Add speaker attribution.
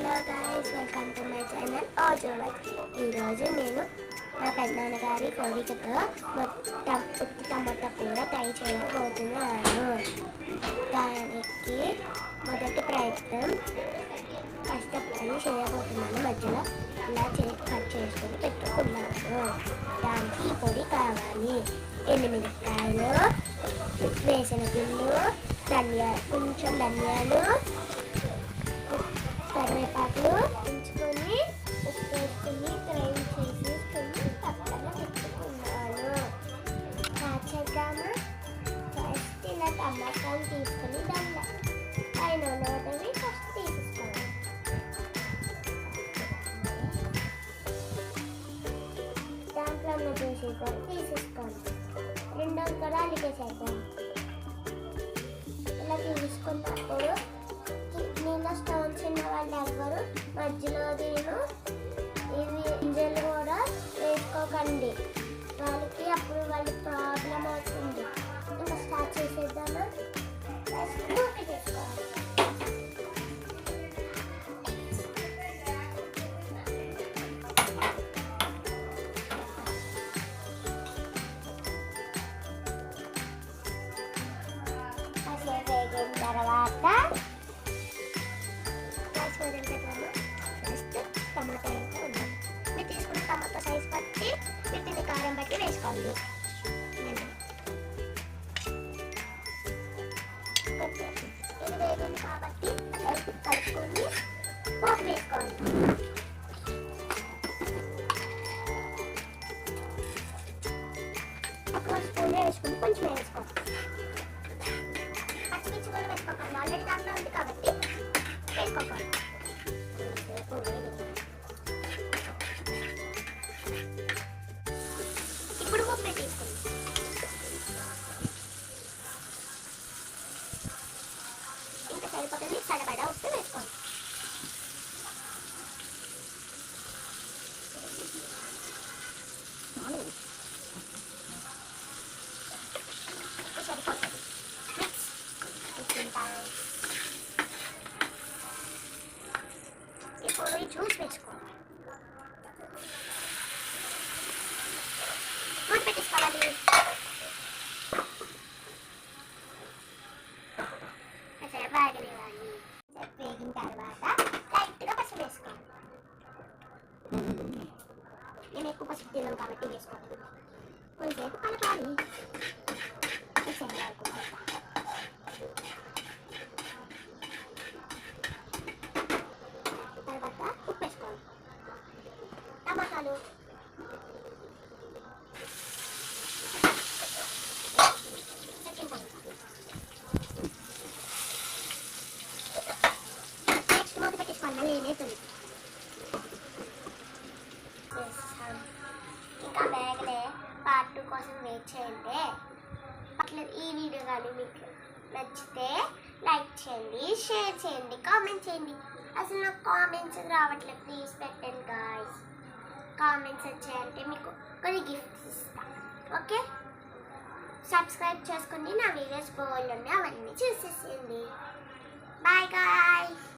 Speaker 1: Hello guys, welcome to my channel ఆజోవల్. ఈరోజు నేను నా పెద్దనాన్నగారి కోరికతో ఉత్తి టమాటా కూర ట్రై చేయబోతున్నాను. దానికి మొదటి ప్రయత్నం కష్టపడి చేయబోతున్నాను. మధ్యలో ఇలా కట్ చేసుకొని పెట్టుకున్నాను. దానికి పొడి కావాలి. ఎండుమిరపకాయలు, వేసిన పిండి, కొంచెం ధనియాలు, కరివేపాకులు ఉంచుకొని ఉప్పు వేసుకుని గ్రైండ్ చేసేసుకొని పక్కన పెట్టుకున్నాను. చేద్దాము. ఫస్ట్ ఇలా టమాటాలు తీసుకొని దాన్ని పైన ఉన్నవి ఫస్ట్ తీసేసుకోవాలి. దాంట్లో ఉన్న జ్యూసీ కూడా తీసేసుకోండి. రెండో కూడా అలిగేసేద్దాం. ఇలా తీసుకున్నప్పుడు నేను స్టోన్స్ ఉన్న వాళ్ళు ఎవ్వరు మధ్యలో ఇవి గింజలు కూడా వేసుకోకండి. వాళ్ళకి అప్పుడు వాళ్ళకి ప్రాబ్లం అవుతుంది. ఇంకా స్టార్ట్ చేసేద్దామా? మూత చేసుకోవాలి. వేగిన తర్వాత ఫస్ట్ టమాటా అయితే ఉండాలి. మీరు తీసుకున్న టమాటా సైజ్ బట్టి వీటిని కారం బట్టి వేసుకోండి. ఇది వేగింది కాబట్టి కలుపుకొని పోపు వేసుకోండి. ఒక స్పూన్ వేసుకుని కొంచెం వేసుకోండి. పచ్చిమిర్చి కూడా వేసుకోకండి. ఆల్రెడీ దాంట్లో ఉంది కాబట్టి వేసుకోకండి. ఇప్పుడు ఉప్పు తీసుకోండి. ఇంకా సరిపోతుంది. సరిపడా ఉప్పు వేసుకోండి. సరిపోతుంది. ఇప్పుడు ఈ జ్యూస్ వేసుకోండి. మూత పెట్టేసుకోవాలి. వేగిన తర్వాత లైట్గా పసుపు వేసుకోండి. నేను ఎక్కువ పసుపు తిన్నాను కాబట్టి వేసుకోండి. కొంచెంసేపు కలపాలి. తర్వాత ఉప్పు వేసుకోండి. టమాటాలు నెక్స్ట్ మూత పెట్టేసుకోండి. మళ్ళీ వేస్తుంది. ఇంకా వేగలే పార్ట్ 2 కోసం వెయిట్ చేయండి. అట్లా ఈ వీడియో కానీ మీకు నచ్చితే లైక్ చేయండి, షేర్ చేయండి, కామెంట్ చేయండి. అసలు నాకు కామెంట్స్ రావట్లేదు. ప్లీజ్ పెట్టండి గాయ్స్. కామెంట్స్ వచ్చాయంటే మీకు కొన్ని గిఫ్ట్స్ ఇస్తాను. ఓకే, సబ్స్క్రైబ్ చేసుకోండి. నా వీడియోస్ బోల్డ్ ఉన్నాయి, అవన్నీ చూసేసేయండి. Bye guys.